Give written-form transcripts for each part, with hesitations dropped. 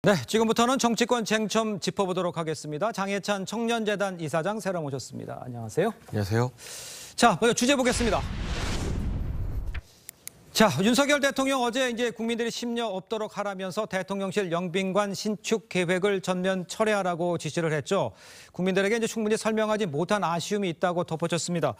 네, 지금부터는 정치권 쟁점 짚어보도록 하겠습니다. 장해찬 청년재단 이사장 새로 모셨습니다. 안녕하세요. 안녕하세요. 자, 먼저 주제 보겠습니다. 자, 윤석열 대통령 어제 이제 국민들이 심려 없도록 하라면서 대통령실 영빈관 신축 계획을 전면 철회하라고 지시를 했죠. 국민들에게 이제 충분히 설명하지 못한 아쉬움이 있다고 덧붙였습니다.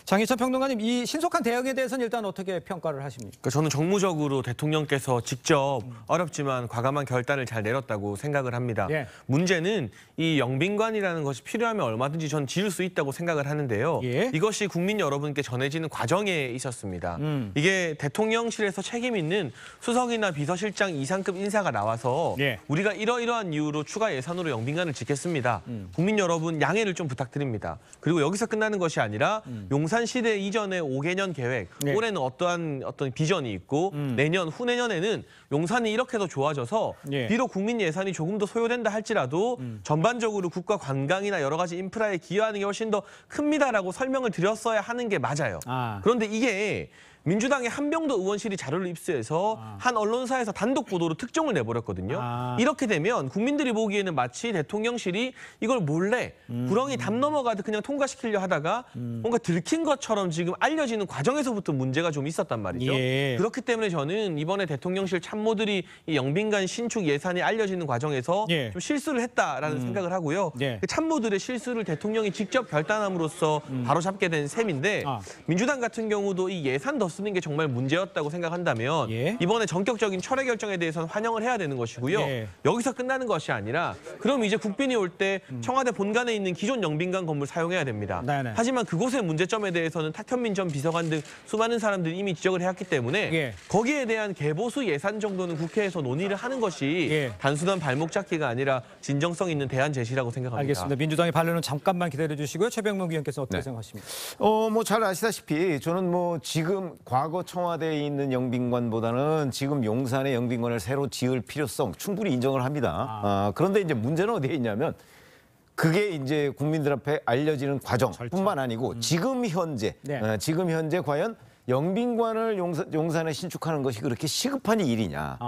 장희찬 평론가님, 이 신속한 대응에 대해서는 일단 어떻게 평가를 하십니까? 저는 정무적으로 대통령께서 직접 어렵지만 과감한 결단을 잘 내렸다고 생각을 합니다. 예. 문제는 이 영빈관이라는 것이 필요하면 얼마든지 전 지을 수 있다고 생각을 하는데요. 예. 이것이 국민 여러분께 전해지는 과정에 있었습니다. 이게 대통령실에서 책임 있는 수석이나 비서실장 이상급 인사가 나와서 예. 우리가 이러이러한 이유로 추가 예산으로 영빈관을 짓겠습니다. 국민 여러분 양해를 좀 부탁드립니다. 그리고 여기서 끝나는 것이 아니라 용산시대 이전의 5개년 계획, 예. 올해는 어떤 비전이 있고 내년, 후내년에는 용산이 이렇게 더 좋아져서 예. 비록 국민 예산이 조금 더 소요된다 할지라도 전반적으로 국가 관광이나 여러 가지 인프라에 기여하는 게 훨씬 더 큽니다라고 설명을 드렸어야 하는 게 맞아요. 그런데 이게 민주당의 한병도 의원실이 자료를 입수해서 한 언론사에서 단독 보도로 특종을 내버렸거든요. 이렇게 되면 국민들이 보기에는 마치 대통령실이 이걸 몰래 구렁이 담 넘어가듯 그냥 통과시키려 하다가 뭔가 들킨 것처럼 지금 알려지는 과정에서부터 문제가 좀 있었단 말이죠. 예. 그렇기 때문에 저는 이번에 대통령실 참모들이 이 영빈관 신축 예산이 알려지는 과정에서 예. 좀 실수를 했다라는 생각을 하고요. 예. 그 참모들의 실수를 대통령이 직접 결단함으로써 바로잡게 된 셈인데 민주당 같은 경우도 이 예산 더 쓰는 게 정말 문제였다고 생각한다면 예. 이번에 전격적인 철회 결정에 대해서는 환영을 해야 되는 것이고요. 예. 여기서 끝나는 것이 아니라 그럼 이제 국빈이 올 때 청와대 본관에 있는 기존 영빈관 건물 사용해야 됩니다. 네네. 하지만 그곳의 문제점에 대해서는 탁현민 전 비서관 등 수많은 사람들이 이미 지적을 해왔기 때문에 예. 거기에 대한 개보수 예산 정도는 국회에서 논의를 하는 것이 예. 단순한 발목 잡기가 아니라 진정성 있는 대안 제시라고 생각합니다. 알겠습니다. 민주당의 반론은 잠깐만 기다려 주시고요. 최병문 위원께서 어떻게 네. 생각하십니까? 뭐 잘 아시다시피 저는 뭐 지금 과거 청와대에 있는 영빈관보다는 지금 용산의 영빈관을 새로 지을 필요성 충분히 인정을 합니다. 그런데 이제 문제는 어디에 있냐면 그게 이제 국민들 앞에 알려지는 과정뿐만 아니고 지금 현재 네. 지금 현재 과연 영빈관을 용산에 신축하는 것이 그렇게 시급한 일이냐.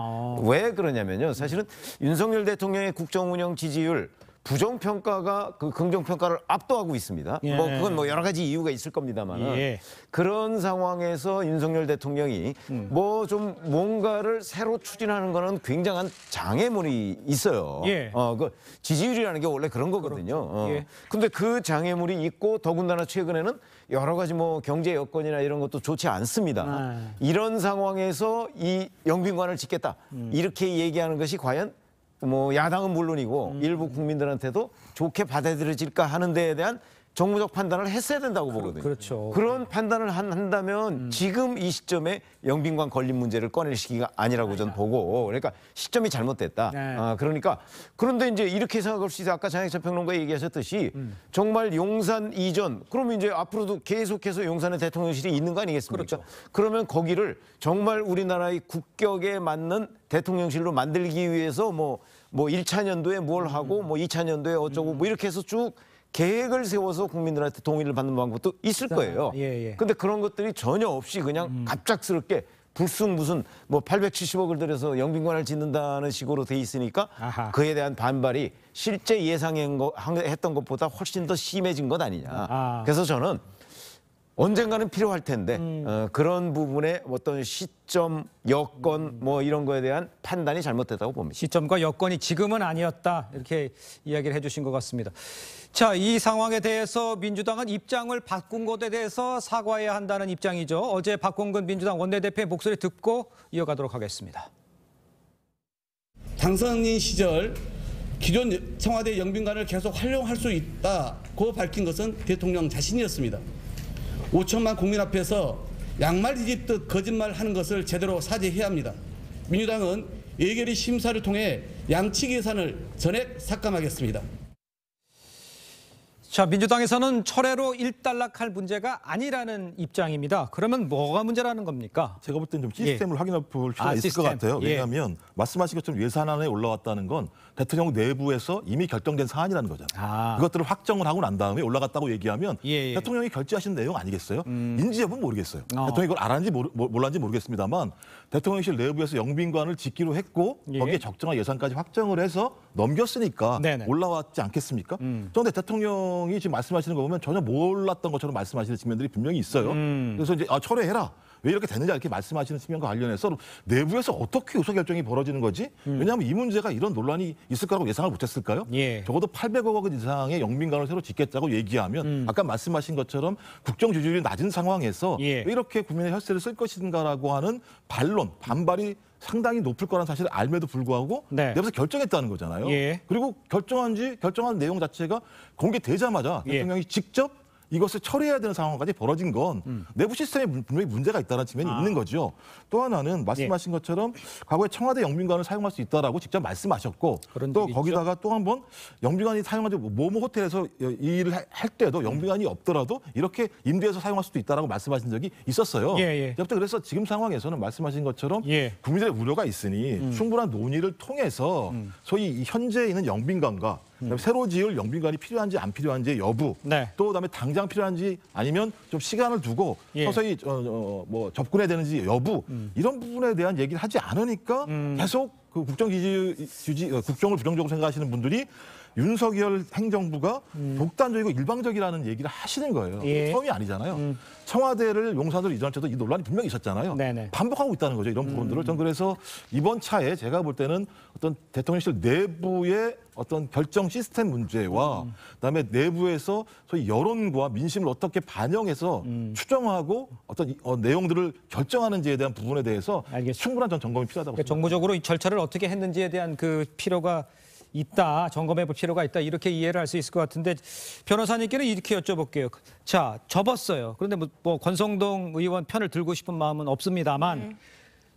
왜 그러냐면요. 사실은 윤석열 대통령의 국정운영 지지율 부정평가가 그 긍정평가를 압도하고 있습니다. 예. 뭐 그건 뭐 여러 가지 이유가 있을 겁니다만 예. 그런 상황에서 윤석열 대통령이 뭐 좀 뭔가를 새로 추진하는 거는 굉장한 장애물이 있어요. 예. 그 지지율이라는 게 원래 그런 거거든요. 예. 근데 그 장애물이 있고 더군다나 최근에는 여러 가지 뭐 경제 여건이나 이런 것도 좋지 않습니다. 이런 상황에서 이 영빈관을 짓겠다 이렇게 얘기하는 것이 과연 뭐 야당은 물론이고 일부 국민들한테도 좋게 받아들여질까 하는 데에 대한 정무적 판단을 했어야 된다고 보거든요. 그렇죠. 그런 판단을 한다면 지금 이 시점에 영빈관 건립 문제를 꺼낼 시기가 아니라고 저는 보고 그러니까 시점이 잘못됐다. 네. 그러니까 그런데 이제 이렇게 생각할 수 있어요. 아까 장혜찬 평론가 얘기하셨듯이 정말 용산 이전 그러면 이제 앞으로도 계속해서 용산에 대통령실이 있는 거 아니겠습니까? 그렇죠. 그러면 거기를 정말 우리나라의 국격에 맞는 대통령실로 만들기 위해서 뭐 1차 년도에 뭘 하고 뭐 2차 년도에 어쩌고 뭐 이렇게 해서 쭉 계획을 세워서 국민들한테 동의를 받는 방법도 있을 거예요. 예. 근데 그런 것들이 전혀 없이 그냥 갑작스럽게 불쑥 무슨 뭐 870억을 들여서 영빈관을 짓는다는 식으로 돼 있으니까 아하. 그에 대한 반발이 실제 예상했던 것보다 훨씬 더 심해진 것 아니냐. 그래서 저는 언젠가는 필요할 텐데 그런 부분에 어떤 시점, 여건 뭐 이런 거에 대한 판단이 잘못됐다고 봅니다. 시점과 여건이 지금은 아니었다 이렇게 이야기를 해주신 것 같습니다. 자, 이 상황에 대해서 민주당은 입장을 바꾼 것에 대해서 사과해야 한다는 입장이죠. 어제 박홍근 민주당 원내대표의 목소리 듣고 이어가도록 하겠습니다. 당선인 시절 기존 청와대 영빈관을 계속 활용할 수 있다고 밝힌 것은 대통령 자신이었습니다. 5천만 국민 앞에서 양말 뒤집듯 거짓말하는 것을 제대로 사죄해야 합니다. 민주당은 예결위 심사를 통해 양측 예산을 전액 삭감하겠습니다. 자, 민주당에서는 철회로 일단락할 문제가 아니라는 입장입니다. 그러면 뭐가 문제라는 겁니까? 제가 볼 때는 좀 시스템을 확인해 볼 필요가 있을 시스템. 것 같아요. 예. 왜냐하면 말씀하신 것처럼 예산안에 올라왔다는 건 대통령 내부에서 이미 결정된 사안이라는 거잖아요. 그것들을 확정을 하고 난 다음에 올라갔다고 얘기하면 예. 대통령이 결재하신 내용 아니겠어요? 인지 여부는 모르겠어요. 대통령이 그걸 알았는지 몰랐는지 모르겠습니다만 대통령실 내부에서 영빈관을 짓기로 했고 예. 거기에 적정한 예산까지 확정을 해서 넘겼으니까 네네. 올라왔지 않겠습니까? 그런데 대통령이 지금 말씀하시는 거 보면 전혀 몰랐던 것처럼 말씀하시는 측면들이 분명히 있어요. 그래서 이제 철회해라. 왜 이렇게 되느냐 이렇게 말씀하시는 측면과 관련해서 내부에서 어떻게 의사결정이 벌어지는 거지? 왜냐하면 이 문제가 이런 논란이 있을 거라고 예상을 못했을까요? 예. 적어도 800억 원 이상의 영빈관을 새로 짓겠다고 얘기하면 아까 말씀하신 것처럼 국정 지지율이 낮은 상황에서 예. 왜 이렇게 국민의 혈세를 쓸 것인가라고 하는 반발이 상당히 높을 거라는 사실을 알면도 불구하고 네. 내부에서 결정했다는 거잖아요. 결정한 그리고 결정한 내용 자체가 공개되자마자 예. 대통령이 직접 이것을 처리해야 되는 상황까지 벌어진 건 내부 시스템에 분명히 문제가 있다는 측면이 있는 거죠. 또 하나는 말씀하신 것처럼 과거에 청와대 영빈관을 사용할 수 있다라고 직접 말씀하셨고 또 거기다가 또 한 번 영빈관이 사용하지 모모 호텔에서 이 일을 할 때도 영빈관이 없더라도 이렇게 임대해서 사용할 수도 있다라고 말씀하신 적이 있었어요. 그래서 지금 상황에서는 말씀하신 것처럼 국민들의 우려가 있으니 충분한 논의를 통해서 소위 이 현재 있는 영빈관과 그다음에 새로 지을 영빈관이 필요한지 안 필요한지의 여부, 또 그다음에 당장 필요한지 아니면 좀 시간을 두고 서서히 접근해야 되는지 여부 이런 부분에 대한 얘기를 하지 않으니까 계속 그 국정을 부정적으로 생각하시는 분들이 윤석열 행정부가 독단적이고 일방적이라는 얘기를 하시는 거예요. 처음이 아니잖아요. 청와대를 용산으로 이전할 때도 이 논란이 분명히 있었잖아요. 반복하고 있다는 거죠. 이런 부분들을. 전 그래서 이번 차에 제가 볼 때는 어떤 대통령실 내부의 어떤 결정 시스템 문제와 그다음에 내부에서 소위 여론과 민심을 어떻게 반영해서 추정하고 어떤 내용들을 결정하는지에 대한 부분에 대해서 충분한 점검이 필요하다고 생각합니다. 정무적으로 이 절차를 어떻게 했는지에 대한 그 필요가 있다, 점검해 볼 필요가 있다 이렇게 이해를 할 수 있을 것 같은데 변호사님께는 이렇게 여쭤볼게요. 자, 접었어요. 그런데 뭐 권성동 의원 편을 들고 싶은 마음은 없습니다만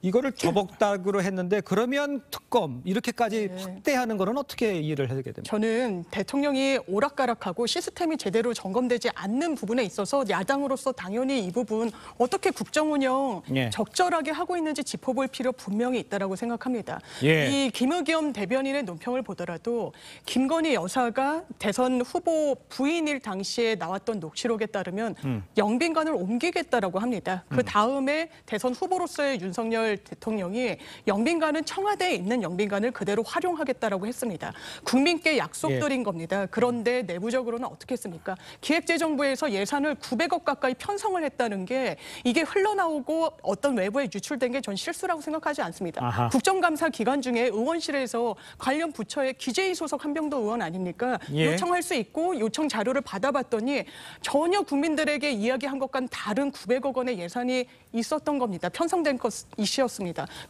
이거를 접었다고 했는데 그러면 특검 이렇게까지 확대하는 거는 어떻게 이해를 하게 됩니까? 저는 대통령이 오락가락하고 시스템이 제대로 점검되지 않는 부분에 있어서 야당으로서 당연히 이 부분 어떻게 국정운영 적절하게 하고 있는지 짚어볼 필요 분명히 있다라고 생각합니다. 이 김의겸 대변인의 논평을 보더라도 김건희 여사가 대선 후보 부인일 당시에 나왔던 녹취록에 따르면 영빈관을 옮기겠다라고 합니다. 그 다음에 대선 후보로서의 윤석열 대통령이 영빈관은 청와대에 있는 영빈관을 그대로 활용하겠다라고 했습니다. 국민께 약속드린 겁니다. 그런데 내부적으로는 어떻게 했습니까? 기획재정부에서 예산을 900억 가까이 편성을 했다는 게 이게 흘러나오고 어떤 외부에 유출된 게 전 실수라고 생각하지 않습니다. 국정감사 기간 중에 의원실에서 관련 부처의 기재위 소속 한병도 의원 아닙니까? 요청할 수 있고 요청 자료를 받아봤더니 전혀 국민들에게 이야기한 것과는 다른 900억 원의 예산이 있었던 겁니다. 편성된 것이었습니다.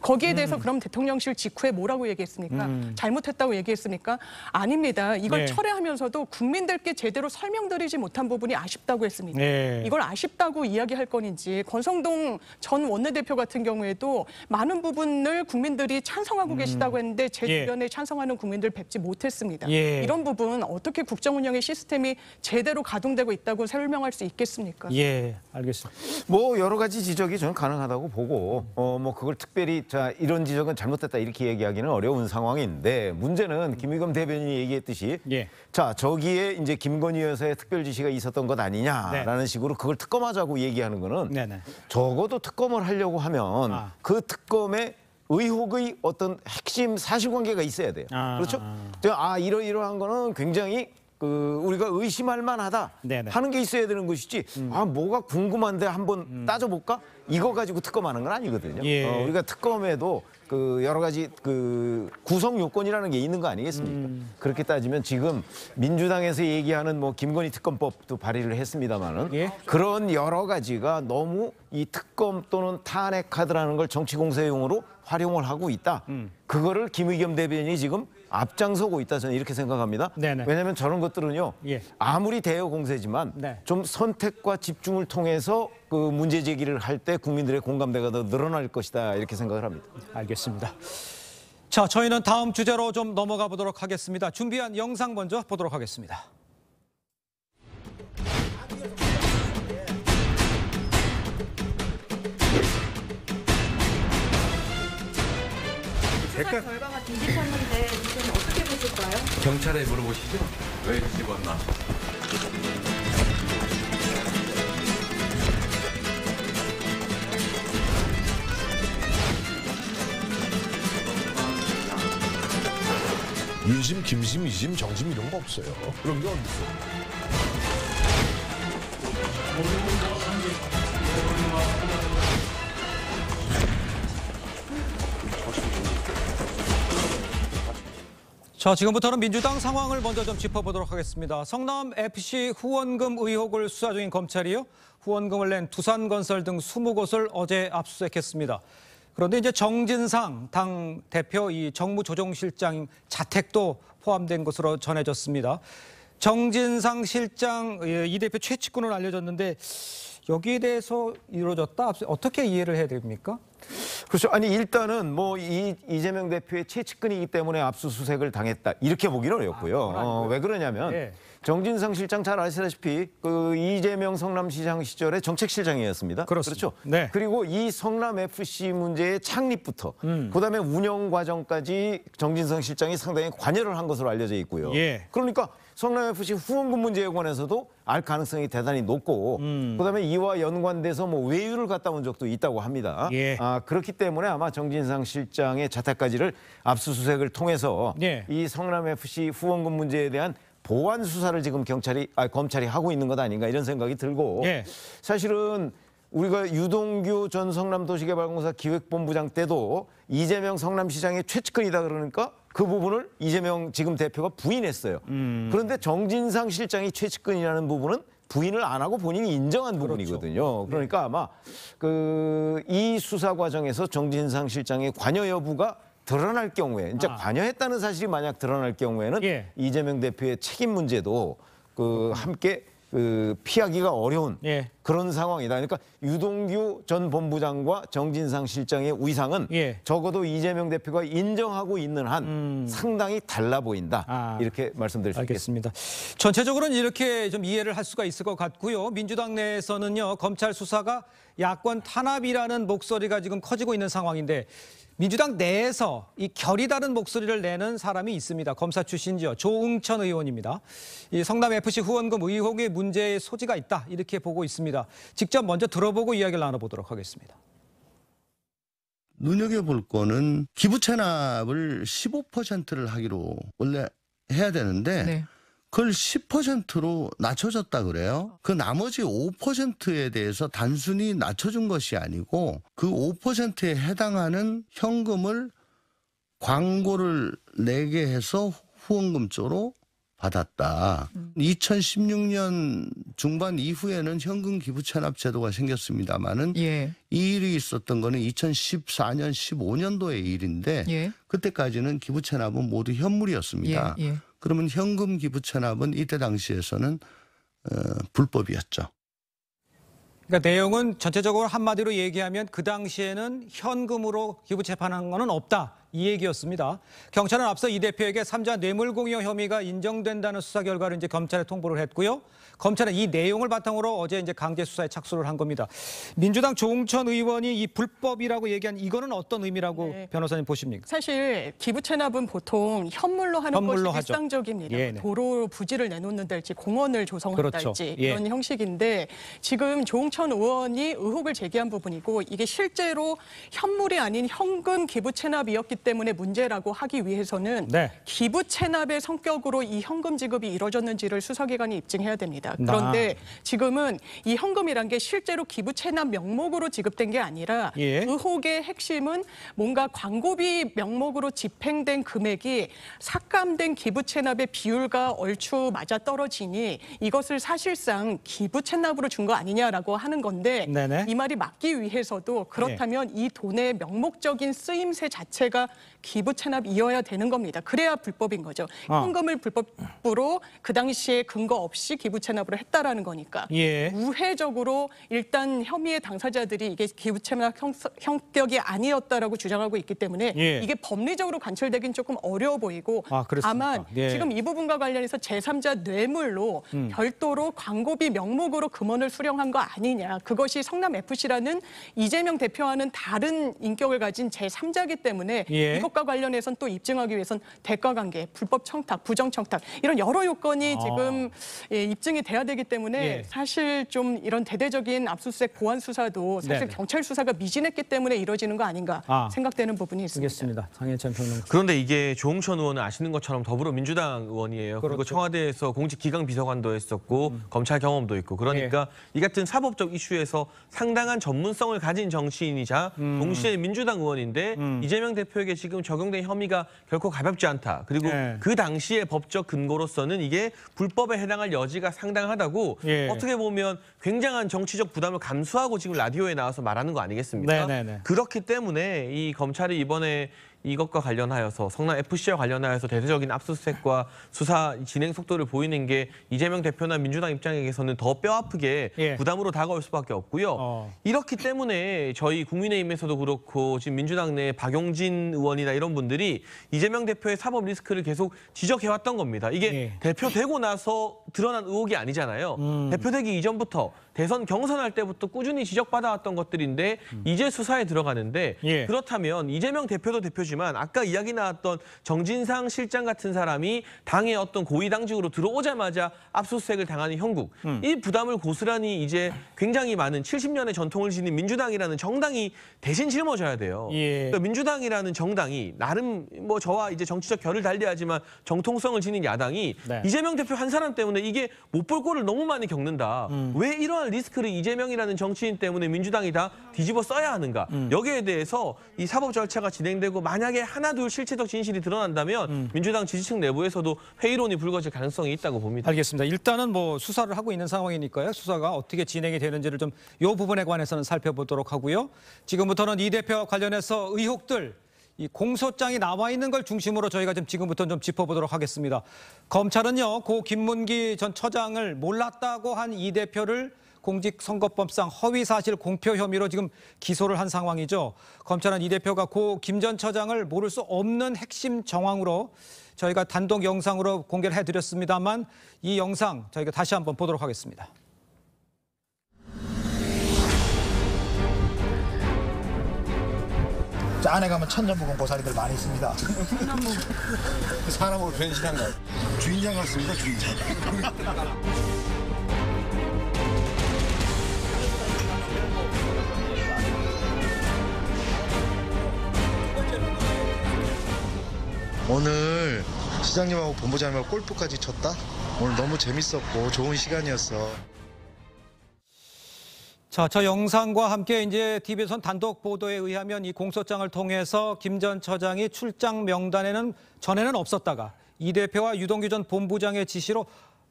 거기에 대해서 그럼 대통령실 직후에 뭐라고 얘기했습니까? 잘못했다고 얘기했습니까? 아닙니다. 이걸 철회하면서도 국민들께 제대로 설명드리지 못한 부분이 아쉽다고 했습니다. 이걸 아쉽다고 이야기할 건인지 권성동 전 원내대표 같은 경우에도 많은 부분을 국민들이 찬성하고 계시다고 했는데 제 주변에 찬성하는 국민들 뵙지 못했습니다. 이런 부분 어떻게 국정운영의 시스템이 제대로 가동되고 있다고 설명할 수 있겠습니까? 알겠습니다. 뭐 여러 가지 지적이 저는 가능하다고 보고 뭐 그걸 특별히 자 이런 지적은 잘못됐다 이렇게 얘기하기는 어려운 상황인데 문제는 김의겸 대변인이 얘기했듯이 자 저기에 이제 김건희 여사의 특별 지시가 있었던 것 아니냐라는 식으로 그걸 특검하자고 얘기하는 거는 적어도 특검을 하려고 하면 그 특검에 의혹의 어떤 핵심 사실관계가 있어야 돼요. 그렇죠? 이러이러한 거는 굉장히 우리가 의심할 만하다 하는 게 있어야 되는 것이지 뭐가 궁금한데 한번 따져볼까? 이거 가지고 특검하는 건 아니거든요. 우리가 특검에도 여러 가지 구성 요건이라는 게 있는 거 아니겠습니까? 그렇게 따지면 지금 민주당에서 얘기하는 뭐 김건희 특검법도 발의를 했습니다마는 그런 여러 가지가 너무 이 특검 또는 탄핵 카드라는 걸 정치 공세용으로 활용을 하고 있다. 그거를 김의겸 대변인이 지금 앞장서고 있다 저는 이렇게 생각합니다. 왜냐하면 저런 것들은요. 아무리 대여 공세지만 좀 선택과 집중을 통해서 그 문제 제기를 할 때 국민들의 공감대가 더 늘어날 것이다 이렇게 생각을 합니다. 알겠습니다. 자, 저희는 다음 주제로 좀 넘어가 보도록 하겠습니다. 준비한 영상 먼저 보도록 하겠습니다. 수사 결과가 뒤집혔는데 지금 어떻게 보실까요? 경찰에 물어보시죠. 왜 뒤집었나. 윤심, 김심, 이심, 정심 이런 거 없어요. 그런 게 어디 있어? 자, 지금부터는 민주당 상황을 먼저 좀 짚어보도록 하겠습니다. 성남 FC 후원금 의혹을 수사 중인 검찰이요. 후원금을 낸 두산건설 등 20곳을 어제 압수수색했습니다. 그런데 이제 정진상 당 대표 이 정무조정실장 자택도 포함된 것으로 전해졌습니다. 정진상 실장 이 대표 최측근으로 알려졌는데 여기에 대해서 이루어졌다. 어떻게 이해를 해야 됩니까? 그렇죠. 아니 일단은 뭐 이재명 대표의 최측근이기 때문에 압수수색을 당했다 이렇게 보기는 어렵고요. 왜 그러냐면 네. 정진상 실장 잘 아시다시피 그 이재명 성남시장 시절에 정책실장이었습니다. 그렇습니다. 그렇죠. 네. 그리고 이 성남 FC 문제의 창립부터 그다음에 운영 과정까지 정진상 실장이 상당히 관여를 한 것으로 알려져 있고요. 예. 그러니까 성남 FC 후원금 문제에 관해서도 알 가능성이 대단히 높고 그다음에 이와 연관돼서 뭐 외유를 갔다 온 적도 있다고 합니다. 예. 그렇기 때문에 아마 정진상 실장의 자택까지를 압수수색을 통해서 예. 이 성남 FC 후원금 문제에 대한 보완 수사를 지금 검찰이 하고 있는 것 아닌가 이런 생각이 들고 예. 사실은 우리가 유동규 전 성남도시개발공사 기획본부장 때도 이재명 성남시장의 최측근이다 그러니까 그 부분을 이재명 지금 대표가 부인했어요. 그런데 정진상 실장이 최측근이라는 부분은 부인을 안 하고 본인이 인정한 부분이거든요. 그러니까 아마 이 수사 과정에서 정진상 실장의 관여 여부가 드러날 경우에, 이제 관여했다는 사실이 만약 드러날 경우에는 예. 이재명 대표의 책임 문제도 함께 피하기가 어려운 예. 그런 상황이다. 그러니까 유동규 전 본부장과 정진상 실장의 위상은 예. 적어도 이재명 대표가 인정하고 있는 한 상당히 달라 보인다. 이렇게 말씀드릴 수 있겠습니다. 알겠습니다. 전체적으로는 이렇게 좀 이해를 할 수가 있을 것 같고요. 민주당 내에서는요, 검찰 수사가 야권 탄압이라는 목소리가 지금 커지고 있는 상황인데 민주당 내에서 이 결이 다른 목소리를 내는 사람이 있습니다. 검사 출신이죠. 조응천 의원입니다. 이 성남FC 후원금 의혹의 문제의 소지가 있다. 이렇게 보고 있습니다. 직접 먼저 들어보고 이야기를 나눠보도록 하겠습니다. 눈여겨볼 거는 기부 체납을 15%를 하기로 원래 해야 되는데 네. 그걸 10%로 낮춰줬다 그래요. 그 나머지 5%에 대해서 단순히 낮춰준 것이 아니고 그 5%에 해당하는 현금을 광고를 내게 해서 후원금 쪽으로 받았다. 2016년 중반 이후에는 현금 기부 체납 제도가 생겼습니다마는 예. 이 일이 있었던 거는 2014년, 15년도의 일인데 예. 그때까지는 기부 체납은 모두 현물이었습니다. 예. 예. 그러면 현금 기부 체납은 이때 당시에서는 불법이었죠. 그러니까 내용은 전체적으로 한마디로 얘기하면 그 당시에는 현금으로 기부 재판한 거는 없다. 이 얘기였습니다. 경찰은 앞서 이 대표에게 3자 뇌물공여 혐의가 인정된다는 수사 결과를 이제 검찰에 통보를 했고요. 검찰은 이 내용을 바탕으로 어제 이제 강제 수사에 착수를 한 겁니다. 민주당 조응천 의원이 이 불법이라고 얘기한 이거는 어떤 의미라고 네. 변호사님 보십니까? 사실 기부 체납은 보통 현물로 하는 현물로 것이 하죠. 일상적입니다. 예, 네. 도로 부지를 내놓는달지 공원을 조성한달지 그렇죠. 예. 이런 형식인데 지금 조응천 의원이 의혹을 제기한 부분이고 이게 실제로 현물이 아닌 현금 기부 체납이었기 때문에 문제라고 하기 위해서는 네. 기부 체납의 성격으로 이 현금 지급이 이루어졌는지를 수사기관이 입증해야 됩니다. 그런데 지금은 이 현금이란 게 실제로 기부 체납 명목으로 지급된 게 아니라 예. 의혹의 핵심은 뭔가 광고비 명목으로 집행된 금액이 삭감된 기부 체납의 비율과 얼추 맞아 떨어지니 이것을 사실상 기부 체납으로 준 거 아니냐라고 하는 건데 네네. 이 말이 맞기 위해서도 그렇다면 이 돈의 명목적인 쓰임새 자체가 기부 체납이어야 되는 겁니다. 그래야 불법인 거죠. 현금을 불법으로 그 당시에 근거 없이 기부 체납으로 했다라는 거니까 예. 우회적으로 일단 혐의의 당사자들이 이게 기부 체납 형격이 아니었다라고 주장하고 있기 때문에 예. 이게 법리적으로 관철되긴 조금 어려워 보이고 그렇습니까? 다만 예. 지금 이 부분과 관련해서 제3자 뇌물로 별도로 광고비 명목으로 금원을 수령한 거 아니냐. 그것이 성남FC라는 이재명 대표와는 다른 인격을 가진 제3자이기 때문에 예. 이것과 관련해서는 또 입증하기 위해선 대가관계, 불법 청탁, 부정 청탁 이런 여러 요건이 지금 입증이 돼야 되기 때문에 예. 사실 좀 이런 대대적인 압수수색 보안 수사도 사실 네네. 경찰 수사가 미진했기 때문에 이루어지는 거 아닌가 생각되는 부분이 있습니다. 알겠습니다. 장혜찬 평론가. 그런데 이게 조홍천 의원은 아시는 것처럼 더불어민주당 의원이에요. 그리고 그렇죠. 청와대에서 공직기강비서관도 했었고 검찰 경험도 있고 그러니까 이 같은 사법적 이슈에서 상당한 전문성을 가진 정치인이자 동시에 민주당 의원인데 이재명 대표에게 지금 적용된 혐의가 결코 가볍지 않다. 그리고 그 당시의 법적 근거로서는 이게 불법에 해당할 여지가 상당하다고 어떻게 보면 굉장한 정치적 부담을 감수하고 지금 라디오에 나와서 말하는 거 아니겠습니까? 네네네. 그렇기 때문에 이 검찰이 이번에 이것과 관련하여서 성남 FC와 관련하여서 대대적인 압수수색과 수사 진행 속도를 보이는 게 이재명 대표나 민주당 입장에서는 더 뼈아프게 부담으로 다가올 수밖에 없고요. 이렇기 때문에 저희 국민의힘에서도 그렇고 지금 민주당 내 박용진 의원이나 이런 분들이 이재명 대표의 사법 리스크를 계속 지적해왔던 겁니다. 이게 대표되고 나서 드러난 의혹이 아니잖아요. 대표되기 이전부터 대선 경선할 때부터 꾸준히 지적받아왔던 것들인데 이제 수사에 들어가는데 그렇다면 이재명 대표도 대표지만 아까 이야기 나왔던 정진상 실장 같은 사람이 당의 어떤 고위당직으로 들어오자마자 압수수색을 당하는 형국 이 부담을 고스란히 이제 굉장히 많은 70년의 전통을 지닌 민주당이라는 정당이 대신 짊어져야 돼요. 그러니까 민주당이라는 정당이 나름 뭐 저와 이제 정치적 결을 달리하지만 정통성을 지닌 야당이 이재명 대표 한 사람 때문에 이게 못 볼 꼴을 너무 많이 겪는다. 왜 이러한 리스크를 이재명이라는 정치인 때문에 민주당이 다 뒤집어 써야 하는가. 여기에 대해서 이 사법 절차가 진행되고 만약에 하나둘 실체적 진실이 드러난다면 민주당 지지층 내부에서도 회의론이 불거질 가능성이 있다고 봅니다. 알겠습니다. 일단은 뭐 수사를 하고 있는 상황이니까요. 수사가 어떻게 진행이 되는지를 좀 이 부분에 관해서는 살펴보도록 하고요. 지금부터는 이 대표와 관련해서 의혹들 이 공소장이 나와 있는 걸 중심으로 저희가 지금부터 좀 짚어보도록 하겠습니다. 검찰은요, 고 김문기 전 처장을 몰랐다고 한 이 대표를 공직선거법상 허위사실 공표 혐의로 지금 기소를 한 상황이죠. 검찰은 이 대표가 고 김 전 처장을 모를 수 없는 핵심 정황으로 저희가 단독 영상으로 공개를 해드렸습니다만 이 영상 저희가 다시 한번 보도록 하겠습니다. 안에 가면 천년무공 고사리들 많이 있습니다. 사람으로 변신한 거. 주인장 같습니다, 주인장. 오늘 시장님하고 본부장님하고 골프까지 쳤다? 오늘 너무 재밌었고 좋은 시간이었어. 자, 저 영상과 함께 이제 TV조선 단독 보도에 의하면 이 공소장을 통해서 김 전 처장이 출장 명단에는 전에는 없었다가 이 대표와 유동규 전 본부장의 지시로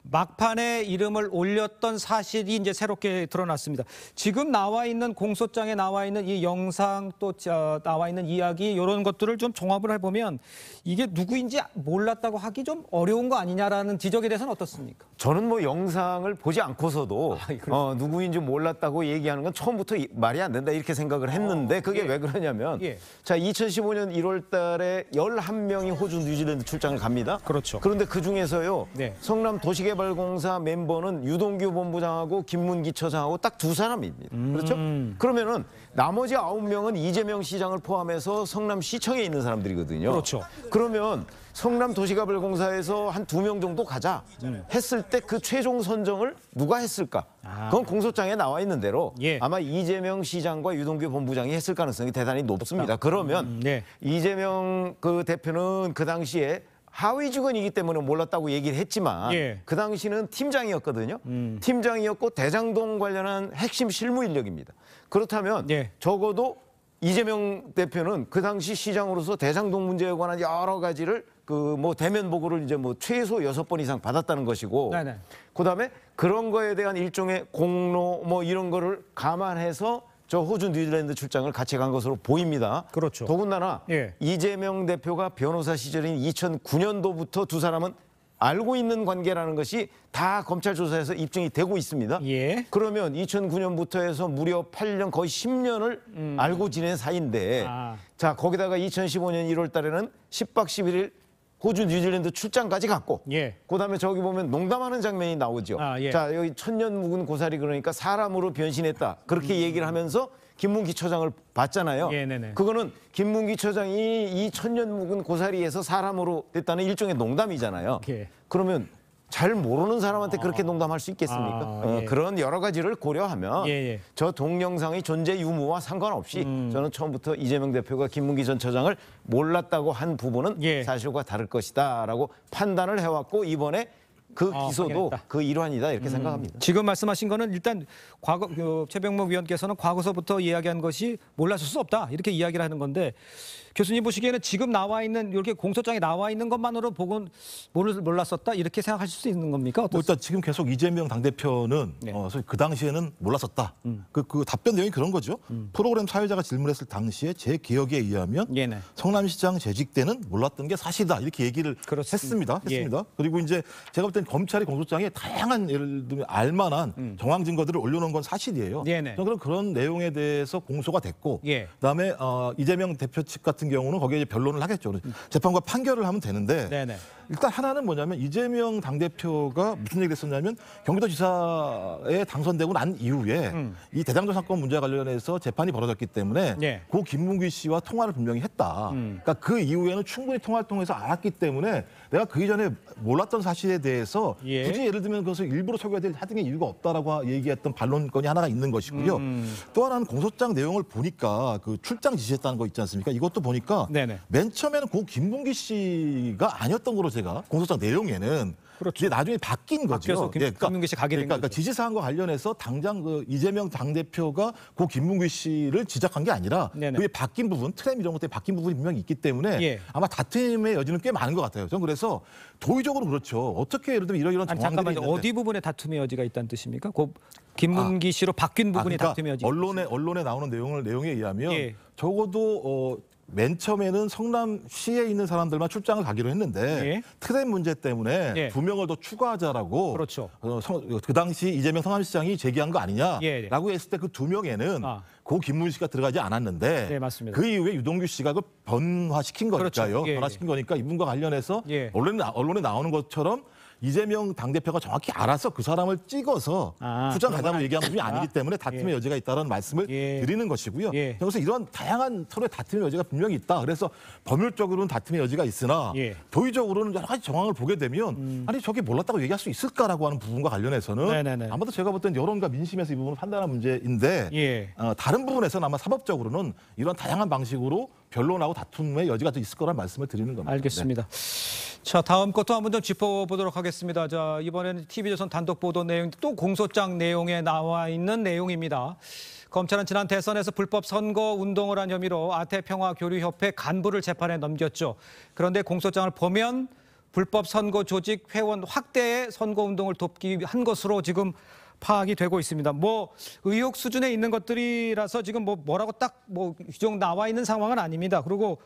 막판에 이름을 올렸던 사실이 이제 새롭게 드러났습니다. 지금 나와 있는 공소장에 나와 있는 이 영상 또 나와 있는 이야기 이런 것들을 좀 종합을 해보면 이게 누구인지 몰랐다고 하기 좀 어려운 거 아니냐라는 지적에 대해서는 어떻습니까? 저는 뭐 영상을 보지 않고서도 누구인지 몰랐다고 얘기하는 건 처음부터 말이 안 된다 이렇게 생각을 했는데 그게 왜 그러냐면 자 2015년 1월 달에 11명이 호주 뉴질랜드 출장을 갑니다. 그렇죠. 그런데 그중에서요. 성남 도시개발공사 멤버는 유동규 본부장하고 김문기 처장하고 딱 두 사람입니다. 그렇죠? 그러면은 나머지 9명은 이재명 시장을 포함해서 성남시청에 있는 사람들이거든요. 그렇죠. 그러면 성남 도시개발공사에서 한 2명 정도 가자 했을 때 그 최종 선정을 누가 했을까? 그건 공소장에 나와 있는 대로 아마 이재명 시장과 유동규 본부장이 했을 가능성이 대단히 높습니다. 그러면 이재명 그 대표는 그 당시에 하위 직원이기 때문에 몰랐다고 얘기를 했지만 그 당시는 팀장이었거든요. 팀장이었고 대장동 관련한 핵심 실무 인력입니다. 그렇다면 적어도 이재명 대표는 그 당시 시장으로서 대장동 문제에 관한 여러 가지를 그 뭐 대면 보고를 이제 뭐 최소 6번 이상 받았다는 것이고 그다음에 그런 거에 대한 일종의 공로 뭐 이런 거를 감안해서 저 호주 뉴질랜드 출장을 같이 간 것으로 보입니다. 그렇죠. 더군다나 이재명 대표가 변호사 시절인 2009년도부터 두 사람은 알고 있는 관계라는 것이 다 검찰 조사에서 입증이 되고 있습니다. 그러면 2009년부터 해서 무려 8년 거의 10년을 알고 지낸 사이인데 자 거기다가 2015년 1월 달에는 10박 11일 호주 뉴질랜드 출장까지 갔고 그다음에 저기 보면 농담하는 장면이 나오죠. 자 여기 천년 묵은 고사리 그러니까 사람으로 변신했다. 그렇게 얘기를 하면서 김문기 처장을 봤잖아요. 네네. 그거는 김문기 처장이 이 천년 묵은 고사리에서 사람으로 됐다는 일종의 농담이잖아요. 예. 그러면 잘 모르는 사람한테 그렇게 농담할 수 있겠습니까? 예. 그런 여러 가지를 고려하면 예. 저 동영상의 존재 유무와 상관없이 저는 처음부터 이재명 대표가 김문기 전 처장을 몰랐다고 한 부분은 예. 사실과 다를 것이다라고 판단을 해왔고 이번에 그 기소도 확인했다. 그 일환이다 이렇게 생각합니다. 지금 말씀하신 거는 일단 과거 최병목 위원께서는 과거서부터 이야기한 것이 몰랐을 수 없다 이렇게 이야기를 하는 건데 교수님 보시기에는 지금 나와 있는 이렇게 공소장에 나와 있는 것만으로 보고 몰랐었다 이렇게 생각하실 수 있는 겁니까? 뭐 일단 지금 계속 이재명 당대표는 네. 그 당시에는 몰랐었다. 그 답변 내용이 그런 거죠. 프로그램 사회자가 질문했을 당시에 제 기억에 의하면 네네. 성남시장 재직 때는 몰랐던 게 사실이다 이렇게 얘기를 했습니다. 예. 그리고 이제 제가 볼 때는 검찰이 공소장에 다양한 예를 들면 알만한 정황 증거들을 올려놓은 건 사실이에요. 네네. 저는 그런 내용에 대해서 공소가 됐고 예. 그다음에 이재명 대표 측 같은 경우는 거기에 이제 변론을 하겠죠. 재판과 판결을 하면 되는데 네네. 일단 하나는 뭐냐면 이재명 당대표가 무슨 얘기를 했었냐면 경기도지사에 당선되고 난 이후에 이 대장동 사건 문제와 관련해서 재판이 벌어졌기 때문에 예. 고 김문기 씨와 통화를 분명히 했다. 그러니까 그 이후에는 충분히 통화를 통해서 알았기 때문에 내가 그 이전에 몰랐던 사실에 대해서 예. 굳이 예를 들면 그것을 일부러 속여야 될 하등의 이유가 없다라고 얘기했던 반론건이 하나가 있는 것이고요. 또 하나는 공소장 내용을 보니까 그 출장 지시했다는 거 있지 않습니까? 이것도 보니까 네네. 맨 처음에는 고 김문기 씨가 아니었던 거로 제가 공소장 내용에는 그렇죠. 이제 나중에 바뀐 거죠. 바뀌어서 김문기 씨 가게 된 그러니까 거죠. 지시사항과 관련해서 당장 그 이재명 당대표가 고 김문기 씨를 지적한 게 아니라 네네. 그게 바뀐 부분, 트램 이런 것 때문에 바뀐 부분이 분명히 있기 때문에 예. 아마 다툼의 여지는 꽤 많은 것 같아요. 저는 그래서 도의적으로 그렇죠. 어떻게 예를 들면 이런 아니, 정황들이 잠깐만요. 있는데 어디 부분에 다툼의 여지가 있다는 뜻입니까? 그 김문기 씨로 바뀐 부분이 그러니까 다툼의 여지가 언론에 나오는 내용에 의하면 예. 적어도 맨 처음에는 성남시에 있는 사람들만 출장을 가기로 했는데 예. 트램 문제 때문에 예. 2명을 더 추가하자라고 그렇죠. 그 당시 이재명 성남시장이 제기한 거 아니냐라고 예. 했을 때 그 2명에는 아. 고 김문희 씨가 들어가지 않았는데 네, 맞습니다. 그 이후에 유동규 씨가 그 변화시킨 거니까요. 그렇죠. 예, 변화시킨 거니까 이분과 관련해서 예. 언론에 나오는 것처럼 이재명 당대표가 정확히 알아서 그 사람을 찍어서 출장 가자고 얘기한 부분이 아니기 때문에 다툼의 여지가 있다는 말씀을 드리는 것이고요. 그래서 이런 다양한 서로의 다툼의 여지가 분명히 있다. 그래서 법률적으로는 다툼의 여지가 있으나 도의적으로는 여러 가지 정황을 보게 되면 아니 저게 몰랐다고 얘기할 수 있을까라고 하는 부분과 관련해서는 네네네. 아마도 제가 볼 땐 여론과 민심에서 이 부분을 판단하는 문제인데 다른 부분에서는 아마 사법적으로는 이런 다양한 방식으로 변론하고 다툼의 여지가 더 있을 거란 말씀을 드리는 겁니다. 알겠습니다. 자, 다음 것도 한번 좀 짚어보도록 하겠습니다. 자, 이번에는 TV조선 단독 보도 내용, 또 공소장 내용에 나와 있는 내용입니다. 검찰은 지난 대선에서 불법 선거 운동을 한 혐의로 아태평화교류협회 간부를 재판에 넘겼죠. 그런데 공소장을 보면 불법 선거 조직 회원 확대의 선거 운동을 돕기 한 것으로 지금 파악이 되고 있습니다. 뭐 의혹 수준에 있는 것들이라서 지금 뭐라고 딱 규정 나와 있는 상황은 아닙니다. 그리고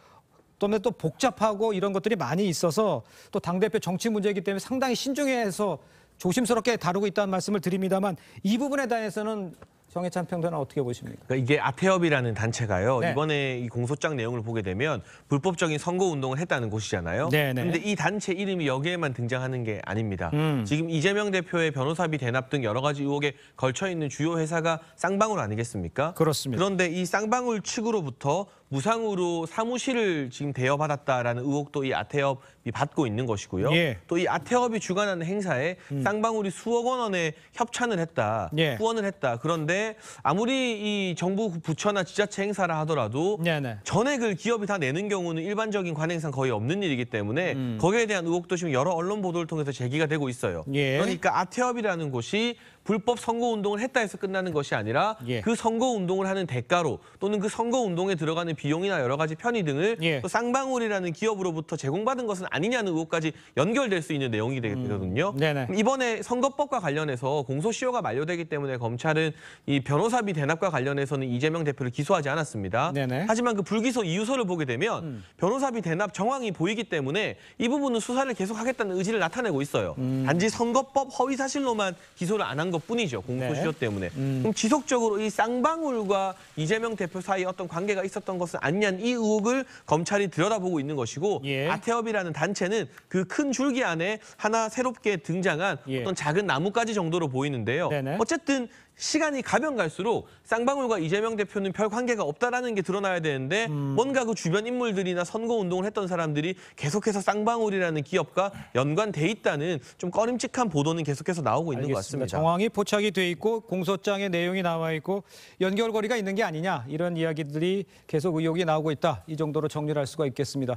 또 복잡하고 이런 것들이 많이 있어서 또 당대표 정치 문제이기 때문에 상당히 신중해서 조심스럽게 다루고 있다는 말씀을 드립니다만 이 부분에 대해서는 정해찬 평론가는 어떻게 보십니까? 그러니까 이게 아태협이라는 단체가요. 네. 이번에 이 공소장 내용을 보게 되면 불법적인 선거 운동을 했다는 곳이잖아요. 그런데 이 단체 이름이 여기에만 등장하는 게 아닙니다. 지금 이재명 대표의 변호사비 대납 등 여러 가지 의혹에 걸쳐 있는 주요 회사가 쌍방울 아니겠습니까? 그렇습니다. 그런데 이 쌍방울 측으로부터 무상으로 사무실을 지금 대여받았다라는 의혹도 이 아태협이 받고 있는 것이고요. 또 이 아태협이 주관하는 행사에 쌍방울이 수억 원의 협찬을 했다, 후원을 했다. 그런데 아무리 이 정부 부처나 지자체 행사를 하더라도 전액을 기업이 다 내는 경우는 일반적인 관행상 거의 없는 일이기 때문에 거기에 대한 의혹도 지금 여러 언론 보도를 통해서 제기가 되고 있어요. 그러니까 아태협이라는 곳이 불법 선거운동을 했다 해서 끝나는 것이 아니라 그 선거운동을 하는 대가로 또는 그 선거운동에 들어가는 비용이나 여러 가지 편의 등을 또 쌍방울이라는 기업으로부터 제공받은 것은 아니냐는 의혹까지 연결될 수 있는 내용이 되거든요. 이번에 선거법과 관련해서 공소시효가 만료되기 때문에 검찰은 이 변호사비 대납과 관련해서는 이재명 대표를 기소하지 않았습니다. 하지만 그 불기소 이유서를 보게 되면 변호사비 대납 정황이 보이기 때문에 이 부분은 수사를 계속하겠다는 의지를 나타내고 있어요. 단지 선거법 허위사실로만 기소를 안 한 것뿐이죠. 공소시효 때문에. 그럼 지속적으로 이 쌍방울과 이재명 대표 사이에 어떤 관계가 있었던 것은 아니냐는 이 의혹을 검찰이 들여다보고 있는 것이고 아태협이라는 단체는 그 큰 줄기 안에 하나 새롭게 등장한 어떤 작은 나뭇가지 정도로 보이는데요. 어쨌든 시간이 가면 갈수록 쌍방울과 이재명 대표는 별 관계가 없다라는 게 드러나야 되는데 뭔가 그 주변 인물들이나 선거운동을 했던 사람들이 계속해서 쌍방울이라는 기업과 연관돼 있다는 좀 꺼림칙한 보도는 계속해서 나오고 있는 것 같습니다. 정황이 포착이 돼 있고 공소장에 내용이 나와 있고 연결고리가 있는 게 아니냐 이런 이야기들이 계속 의혹이 나오고 있다. 이 정도로 정리를 할 수가 있겠습니다.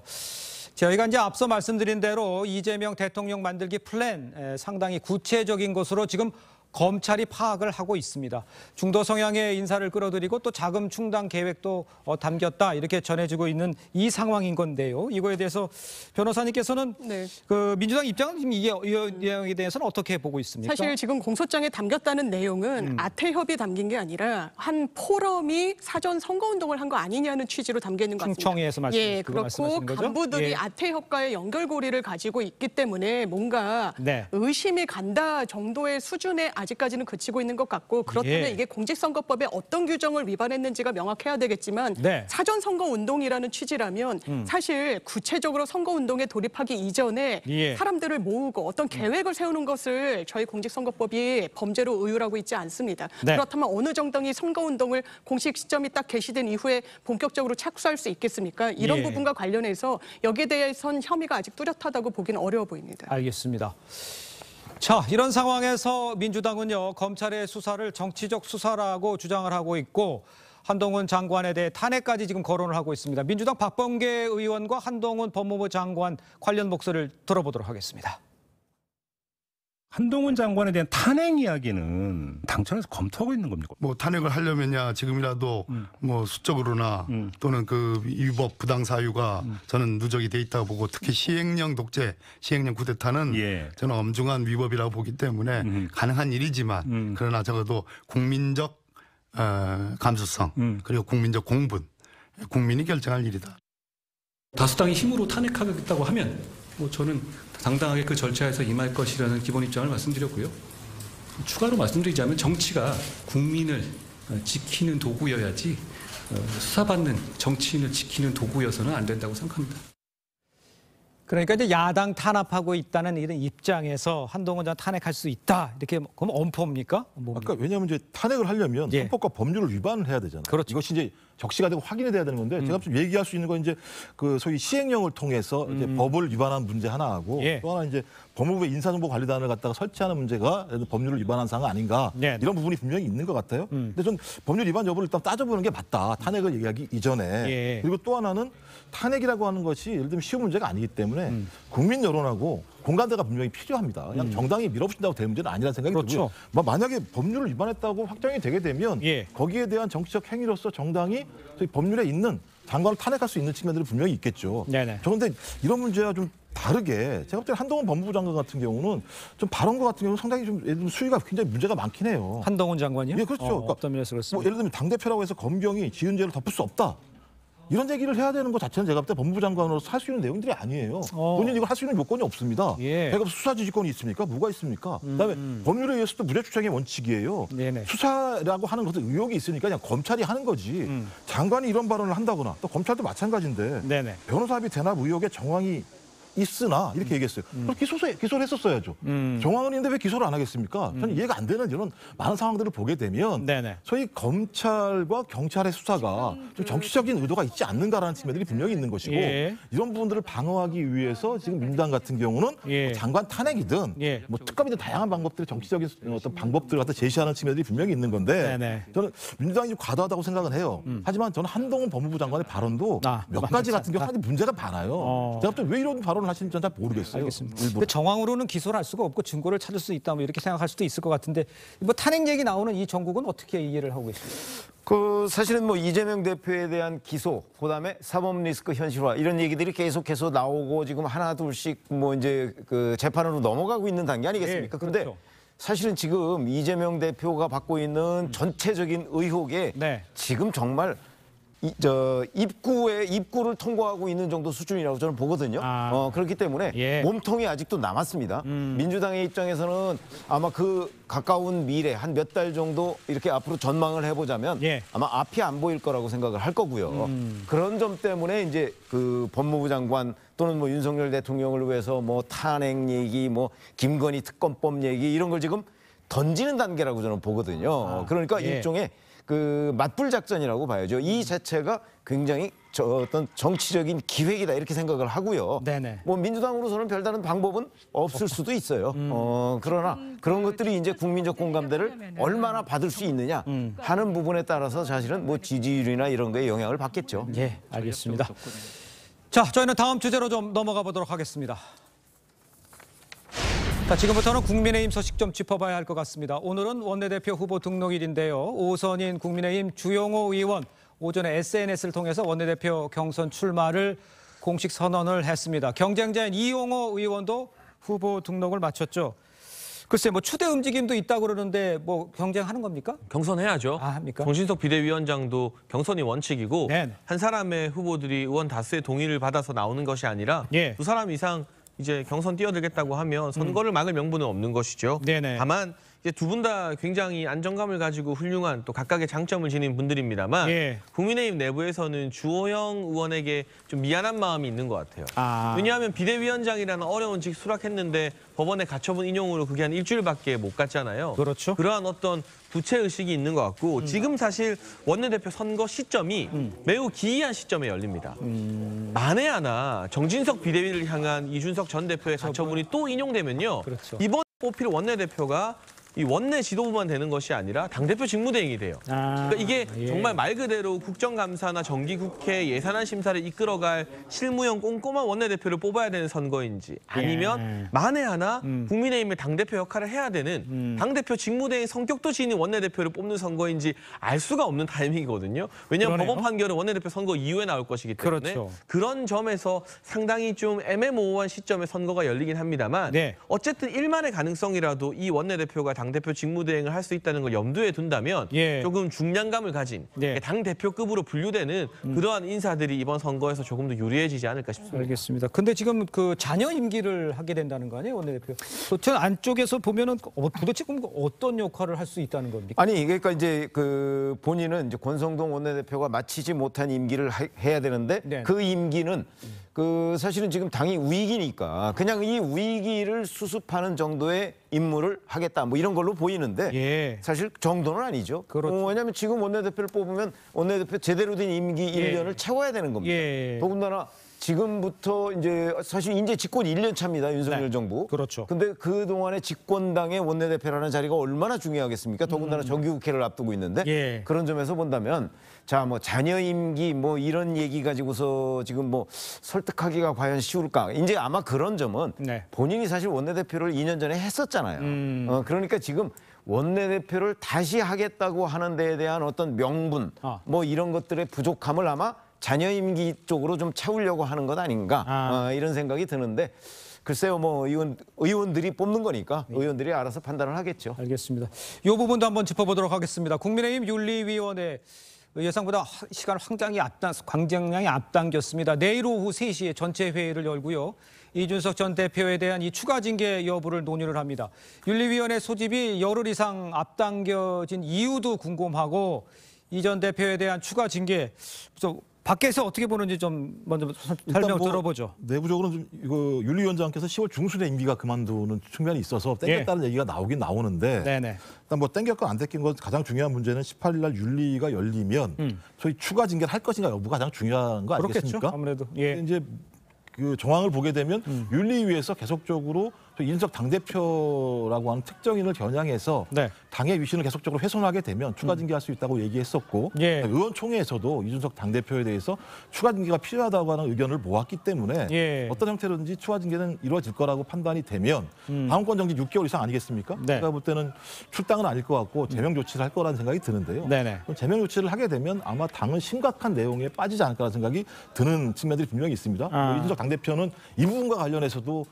저희가 이제 앞서 말씀드린 대로 이재명 대통령 만들기 플랜 상당히 구체적인 것으로 지금 검찰이 파악을 하고 있습니다. 중도 성향의 인사를 끌어들이고 또 자금 충당 계획도 담겼다 이렇게 전해지고 있는 이 상황인 건데요. 이거에 대해서 변호사님께서는 네. 그 민주당 입장은 지금 이 내용에 대해서는 어떻게 보고 있습니까? 사실 지금 공소장에 담겼다는 내용은 아태협이 담긴 게 아니라 한 포럼이 사전 선거운동을 한 거 아니냐는 취지로 담겨 있는 것 같습니다. 충청회에서 그렇고 간부들이 아태협과의 연결고리를 가지고 있기 때문에 뭔가 의심이 간다 정도의 수준의 아직까지는 그치고 있는 것 같고 그렇다면 이게 공직선거법에 어떤 규정을 위반했는지가 명확해야 되겠지만 사전 선거운동이라는 취지라면 사실 구체적으로 선거운동에 돌입하기 이전에 사람들을 모으고 어떤 계획을 세우는 것을 저희 공직선거법이 범죄로 의율하고 있지 않습니다. 그렇다면 어느 정당이 선거운동을 공식 시점이 딱 게시된 이후에 본격적으로 착수할 수 있겠습니까? 이런 부분과 관련해서 여기에 대해선 혐의가 아직 뚜렷하다고 보기는 어려워 보입니다. 알겠습니다. 자, 이런 상황에서 민주당은요, 검찰의 수사를 정치적 수사라고 주장을 하고 있고 한동훈 장관에 대해 탄핵까지 지금 거론을 하고 있습니다. 민주당 박범계 의원과 한동훈 법무부 장관 관련 목소리를 들어보도록 하겠습니다. 한동훈 장관에 대한 탄핵 이야기는 당청에서 검토하고 있는 겁니까? 뭐 탄핵을 하려면야 지금이라도 뭐 수적으로나 또는 그 위법 부당 사유가 저는 누적이 돼 있다고 보고 특히 시행령 독재, 시행령 쿠데타는 저는 엄중한 위법이라고 보기 때문에 가능한 일이지만 그러나 적어도 국민적 감수성 그리고 국민적 공분, 국민이 결정할 일이다. 다수당이 힘으로 탄핵하겠다고 하면 뭐 저는 당당하게 그 절차에서 임할 것이라는 기본 입장을 말씀드렸고요. 추가로 말씀드리자면 정치가 국민을 지키는 도구여야지 수사받는 정치인을 지키는 도구여서는 안 된다고 생각합니다. 그러니까 이제 야당 탄압하고 있다는 이런 입장에서 한동훈 전 탄핵할 수 있다 이렇게 그럼 엄포입니까? 아까 왜냐하면 이제 탄핵을 하려면 헌법과 법률을 위반을 해야 되잖아요. 그렇죠. 이것이 이제 적시가 되고 확인이 돼야 되는 건데 제가 좀 얘기할 수 있는 건 이제 그 소위 시행령을 통해서 이제 법을 위반한 문제 하나하고 또 하나 이제 법무부의 인사정보관리단을 갖다가 설치하는 문제가 법률을 위반한 사항 아닌가 이런 부분이 분명히 있는 것 같아요. 근데 전 법률 위반 여부를 일단 따져보는 게 맞다. 탄핵을 얘기하기 이전에. 그리고 또 하나는 탄핵이라고 하는 것이 예를 들면 쉬운 문제가 아니기 때문에 국민 여론하고 공감대가 분명히 필요합니다. 그냥 정당이 밀어붙인다고 될 문제는 아니라는 생각이 들고요. 만약에 법률을 위반했다고 확정이 되게 되면 거기에 대한 정치적 행위로서 정당이 법률에 있는 장관을 탄핵할 수 있는 측면들이 분명히 있겠죠. 그런데 이런 문제와 좀 다르게 제가 볼 때 한동훈 법무부 장관 같은 경우는 좀 발언과 같은 경우는 상당히 좀 예를 들면 수위가 굉장히 문제가 많긴 해요. 한동훈 장관이요? 예, 그렇죠. 어떤 면에서 그렇습니까? 뭐 예를 들면 당대표라고 해서 검경이 지은 죄를 덮을 수 없다. 이런 얘기를 해야 되는 것 자체는 제가 볼 때 법무부 장관으로서 할 수 있는 내용들이 아니에요. 본인 이걸 할 수 있는 요건이 없습니다. 내가 수사지휘권이 있습니까? 뭐가 있습니까? 그다음에 법률에 의해서도 무죄추정의 원칙이에요. 수사라고 하는 것은 의혹이 있으니까 그냥 검찰이 하는 거지. 장관이 이런 발언을 한다거나 또 검찰도 마찬가지인데 변호사합의 대납 의혹의 정황이 있으나 이렇게 얘기했어요. 그럼 기소를 했었어야죠. 정황은 있는데 왜 기소를 안 하겠습니까? 저는 이해가 안 되는 이런 많은 상황들을 보게 되면 소위 검찰과 경찰의 수사가 좀 정치적인 의도가 있지 않는가라는 측면들이 분명히 있는 것이고 이런 부분들을 방어하기 위해서 지금 민주당 같은 경우는 뭐 장관 탄핵이든 뭐 특검이든 다양한 방법들이 정치적인 어떤 방법들을 갖다 제시하는 측면들이 분명히 있는 건데 저는 민주당이 좀 과도하다고 생각은 해요. 하지만 저는 한동훈 법무부 장관의 발언도 몇 가지 같은 경우 상당히 문제가 많아요. 제가 볼 때 왜 이런 발언 하시는지 잘 모르겠어요. 알겠습니다. 근데 정황으로는 기소를 할 수가 없고 증거를 찾을 수 있다 뭐 이렇게 생각할 수도 있을 것 같은데 뭐 탄핵 얘기 나오는 이 정국은 어떻게 이해를 하고 계십니까? 그 사실은 뭐 이재명 대표에 대한 기소, 그다음에 사법 리스크 현실화 이런 얘기들이 계속해서 나오고 지금 하나 둘씩 뭐 이제 그 재판으로 넘어가고 있는 단계 아니겠습니까? 그런데 사실은 지금 이재명 대표가 받고 있는 전체적인 의혹에 지금 정말 입구를 통과하고 있는 정도 수준이라고 저는 보거든요. 그렇기 때문에 몸통이 아직도 남았습니다. 민주당의 입장에서는 아마 그 가까운 미래 한 몇 달 정도 이렇게 앞으로 전망을 해보자면 아마 앞이 안 보일 거라고 생각을 할 거고요. 그런 점 때문에 이제 그 법무부 장관 또는 뭐 윤석열 대통령을 위해서 뭐 탄핵 얘기, 뭐 김건희 특검법 얘기 이런 걸 지금 던지는 단계라고 저는 보거든요. 그러니까 일종의 그 맞불 작전이라고 봐야죠. 이 자체가 굉장히 어떤 정치적인 기획이다 이렇게 생각을 하고요. 네네. 뭐 민주당으로서는 별다른 방법은 없을 수도 있어요. 그러나 그런 것들이 이제 국민적 공감대를 얼마나 받을 수 있느냐 하는 부분에 따라서 사실은 뭐 지지율이나 이런 거에 영향을 받겠죠. 예, 알겠습니다. 자, 저희는 다음 주제로 좀 넘어가 보도록 하겠습니다. 자, 지금부터는 국민의힘 소식 좀 짚어봐야 할 것 같습니다. 오늘은 원내대표 후보 등록일인데요. 오선인 국민의힘 주영호 의원 오전에 SNS를 통해서 원내대표 경선 출마를 공식 선언을 했습니다. 경쟁자인 이용호 의원도 후보 등록을 마쳤죠. 글쎄 뭐 추대 움직임도 있다고 그러는데 뭐 경쟁하는 겁니까? 경선해야죠. 합니까? 정진석 비대위원장도 경선이 원칙이고 한 사람의 후보들이 의원 다수의 동의를 받아서 나오는 것이 아니라 두 사람 이상 이제 경선 뛰어들겠다고 하면 선거를 막을 명분은 없는 것이죠. 네네. 다만 이제 두 분 다 굉장히 안정감을 가지고 훌륭한 또 각각의 장점을 지닌 분들입니다만 국민의힘 내부에서는 주호영 의원에게 좀 미안한 마음이 있는 것 같아요. 왜냐하면 비대위원장이라는 어려운 직 수락했는데 법원에 가처분 인용으로 그게 한 일주일밖에 못 갔잖아요. 그렇죠. 그러한 어떤 부채의식이 있는 것 같고 지금 사실 원내대표 선거 시점이 매우 기이한 시점에 열립니다. 만에 하나 정진석 비대위를 향한 이준석 전 대표의 가처분이 또 인용되면요. 이번 뽑힐 원내대표가 이 원내 지도부만 되는 것이 아니라 당대표 직무대행이 돼요. 그러니까 이게 정말 말 그대로 국정감사나 정기국회 예산안 심사를 이끌어갈 실무형 꼼꼼한 원내대표를 뽑아야 되는 선거인지 아니면 만에 하나 국민의힘의 당대표 역할을 해야 되는 당대표 직무대행 성격도 지닌 원내대표를 뽑는 선거인지 알 수가 없는 타이밍이거든요. 왜냐하면 법원 판결은 원내대표 선거 이후에 나올 것이기 때문에 그런 점에서 상당히 좀 애매모호한 시점에 선거가 열리긴 합니다만 어쨌든 일만의 가능성이라도 이 원내대표가 당대표 직무대행을 할 수 있다는 걸 염두에 둔다면 조금 중량감을 가진 당대표급으로 분류되는 그러한 인사들이 이번 선거에서 조금 더 유리해지지 않을까 싶습니다. 알겠습니다. 근데 지금 그 잔여 임기를 하게 된다는 거 아니에요, 원내대표? 저 안쪽에서 보면은 도대체 어떤 역할을 할 수 있다는 겁니까? 아니 그러니까 이제 그 본인은 이제 권성동 원내대표가 마치지 못한 임기를 해야 되는데 그 임기는 그 사실은 지금 당이 위기니까 그냥 이 위기를 수습하는 정도의 임무를 하겠다 뭐 이런 걸로 보이는데 사실 정도는 아니죠. 왜냐하면 지금 원내대표를 뽑으면 원내대표 제대로 된 임기 1년을 채워야 되는 겁니다. 더군다나 지금부터 이제 사실 이제 집권 1년 차입니다. 윤석열 정부. 그렇죠. 근데 그동안에 집권당의 원내대표라는 자리가 얼마나 중요하겠습니까? 더군다나 정기국회를 앞두고 있는데 그런 점에서 본다면 자, 뭐 잔여 임기 뭐 이런 얘기 가지고서 지금 뭐 설득하기가 과연 쉬울까? 이제 아마 그런 점은 본인이 사실 원내대표를 2년 전에 했었잖아요. 그러니까 지금 원내대표를 다시 하겠다고 하는 데에 대한 어떤 명분 뭐 이런 것들의 부족함을 아마 잔여 임기 쪽으로 좀 채우려고 하는 것 아닌가 이런 생각이 드는데 글쎄요, 뭐 이건 의원들이 뽑는 거니까 의원들이 알아서 판단을 하겠죠. 알겠습니다. 이 부분도 한번 짚어보도록 하겠습니다. 국민의힘 윤리위원회 예상보다 시간 굉장히 앞당겼습니다. 내일 오후 3시에 전체 회의를 열고요. 이준석 전 대표에 대한 이 추가 징계 여부를 논의를 합니다. 윤리위원회 소집이 열흘 이상 앞당겨진 이유도 궁금하고 이 전 대표에 대한 추가 징계 밖에서 어떻게 보는지 좀 먼저 설명 들어보죠. 내부적으로는 좀 이거 윤리위원장께서 10월 중순에 임기가 그만두는 측면이 있어서 땡겼다는 얘기가 나오긴 나오는데 일단 뭐 땡겼건 안 땡긴 건 가장 중요한 문제는 18일 날 윤리가 열리면 소위 추가 징계를 할 것인가 여부가 가장 중요한 거 아니겠습니까? 그렇겠죠, 아무래도. 이제 그 정황을 보게 되면 윤리위에서 계속적으로 이준석 당대표라고 하는 특정인을 겨냥해서 당의 위신을 계속적으로 훼손하게 되면 추가 징계할 수 있다고 얘기했었고 의원총회에서도 이준석 당대표에 대해서 추가 징계가 필요하다고 하는 의견을 모았기 때문에 어떤 형태로든지 추가 징계는 이루어질 거라고 판단이 되면 당원권 정지 6개월 이상 아니겠습니까? 제가 볼 때는 출당은 아닐 것 같고 제명 조치를 할 거라는 생각이 드는데요. 제명 조치를 하게 되면 아마 당은 심각한 내용에 빠지지 않을까라는 생각이 드는 측면들이 분명히 있습니다. 이준석 당대표는 이 부분과 관련해서도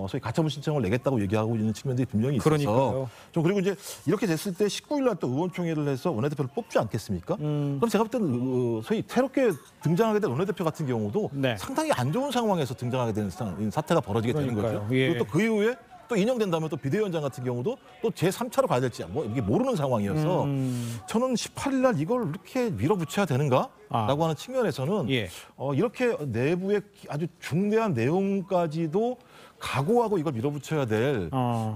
소위 가처분 신청을 내겠다고 얘기하고 있는 측면들이 분명히 있어서 좀 그리고 이제 이렇게 됐을 때 19일 날 또 의원총회를 해서 원내대표를 뽑지 않겠습니까? 그럼 제가 볼 때는 소위 새롭게 등장하게 된 원내대표 같은 경우도 상당히 안 좋은 상황에서 등장하게 되는 사태가 벌어지게 되는 거죠. 그리고 또 그 이후에 또 인용된다면 또 비대위원장 같은 경우도 또 제3차로 가야 될지 뭐 이게 모르는 상황이어서 저는 18일 날 이걸 이렇게 밀어붙여야 되는가라고 하는 측면에서는 이렇게 내부의 아주 중대한 내용까지도 각오하고 이걸 밀어붙여야 될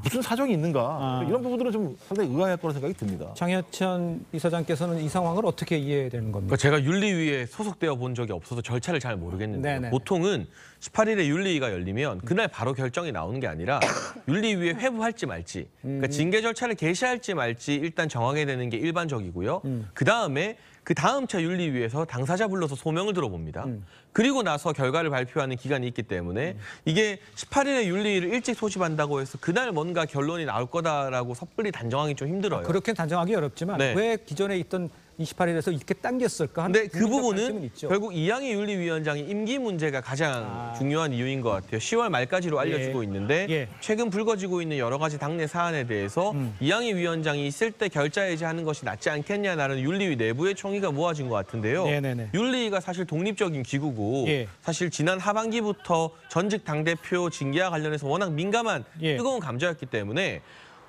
무슨 사정이 있는가 이런 부분들은 좀 상당히 의아할 거라는 생각이 듭니다. 장혜천 이사장께서는 이 상황을 어떻게 이해되는 겁니까? 그러니까 제가 윤리위에 소속되어 본 적이 없어서 절차를 잘 모르겠는데 네네. 보통은 18일에 윤리위가 열리면 그날 바로 결정이 나오는 게 아니라 윤리위에 회부할지 말지 그러니까 징계 절차를 개시할지 말지 일단 정하게 되는 게 일반적이고요. 그다음에 그 다음 차 윤리위에서 당사자 불러서 소명을 들어봅니다. 그리고 나서 결과를 발표하는 기간이 있기 때문에 이게 18일에 윤리위를 일찍 소집한다고 해서 그날 뭔가 결론이 나올 거다라고 섣불리 단정하기 좀 힘들어요. 그렇게 단정하기 어렵지만 네. 왜 기존에 있던 28일에서 이렇게 당겼을까 하는 근데 그 부분은 있죠. 결국 이양희 윤리위원장이 임기 문제가 가장 중요한 이유인 것 같아요. 10월 말까지로 알려지고 있는데 최근 불거지고 있는 여러 가지 당내 사안에 대해서 이양희 위원장이 있을 때 결자해제하는 것이 낫지 않겠냐라는 윤리위 내부의 총의가 모아진 것 같은데요. 네네네. 윤리위가 사실 독립적인 기구고 사실 지난 하반기부터 전직 당대표 징계와 관련해서 워낙 민감한 뜨거운 감자였기 때문에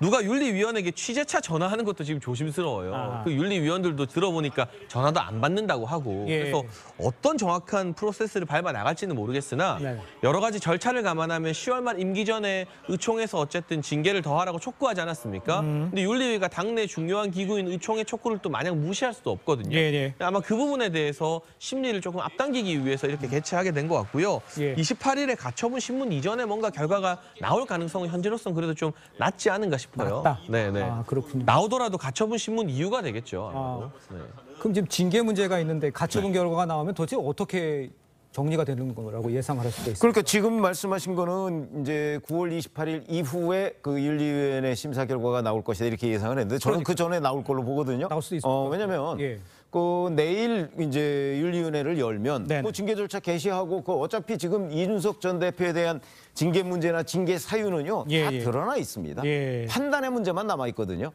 누가 윤리위원에게 취재차 전화하는 것도 지금 조심스러워요. 그 윤리위원들도 들어보니까 전화도 안 받는다고 하고 그래서 어떤 정확한 프로세스를 밟아 나갈지는 모르겠으나 여러 가지 절차를 감안하면 10월 말 임기 전에 의총에서 어쨌든 징계를 더하라고 촉구하지 않았습니까? 근데 윤리위가 당내 중요한 기구인 의총의 촉구를 또 마냥 무시할 수도 없거든요. 아마 그 부분에 대해서 심리를 조금 앞당기기 위해서 이렇게 개최하게 된 것 같고요. 28일에 가처분 신문 이전에 뭔가 결과가 나올 가능성은 현재로서는 그래도 좀 낮지 않은가 싶어요. 네네. 그렇군요. 나오더라도 가처분 신문 이유가 되겠죠. 그럼 지금 징계 문제가 있는데 가처분 결과가 나오면 도대체 어떻게 정리가 되는 거라고 예상을 할 수도 있습니다. 그러니까 지금 말씀하신 거는 이제 9월 28일 이후에 그 윤리위원회 심사 결과가 나올 것이다 이렇게 예상을 했는데 저는 그 전에 나올 걸로 보거든요. 나올 수도 있을 왜냐면 그 내일 이제 윤리위원회를 열면 뭐 징계 절차 개시하고 그 어차피 지금 이준석 전 대표에 대한 징계 문제나 징계 사유는요 다 드러나 있습니다. 판단의 문제만 남아 있거든요.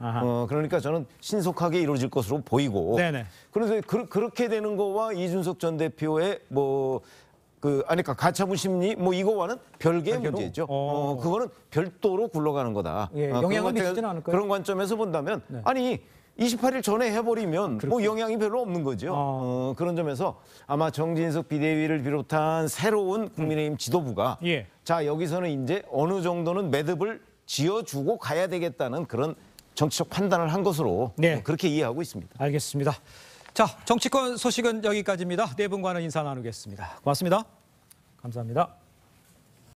그러니까 저는 신속하게 이루어질 것으로 보이고. 그래서 그렇게 되는 거와 이준석 전 대표의 그러니까 가처분 심리 이거와는 별개의 문제죠. 그거는 별도로 굴러가는 거다. 영향을 미치지는 않을까요? 그런 관점에서 본다면 아니 28일 전에 해버리면 뭐 영향이 별로 없는 거죠. 그런 점에서 아마 정진석 비대위를 비롯한 새로운 국민의힘 지도부가 자 여기서는 이제 어느 정도는 매듭을 지어주고 가야 되겠다는 그런 정치적 판단을 한 것으로 그렇게 이해하고 있습니다. 알겠습니다. 자, 정치권 소식은 여기까지입니다. 네 분과는 인사 나누겠습니다. 고맙습니다. 감사합니다.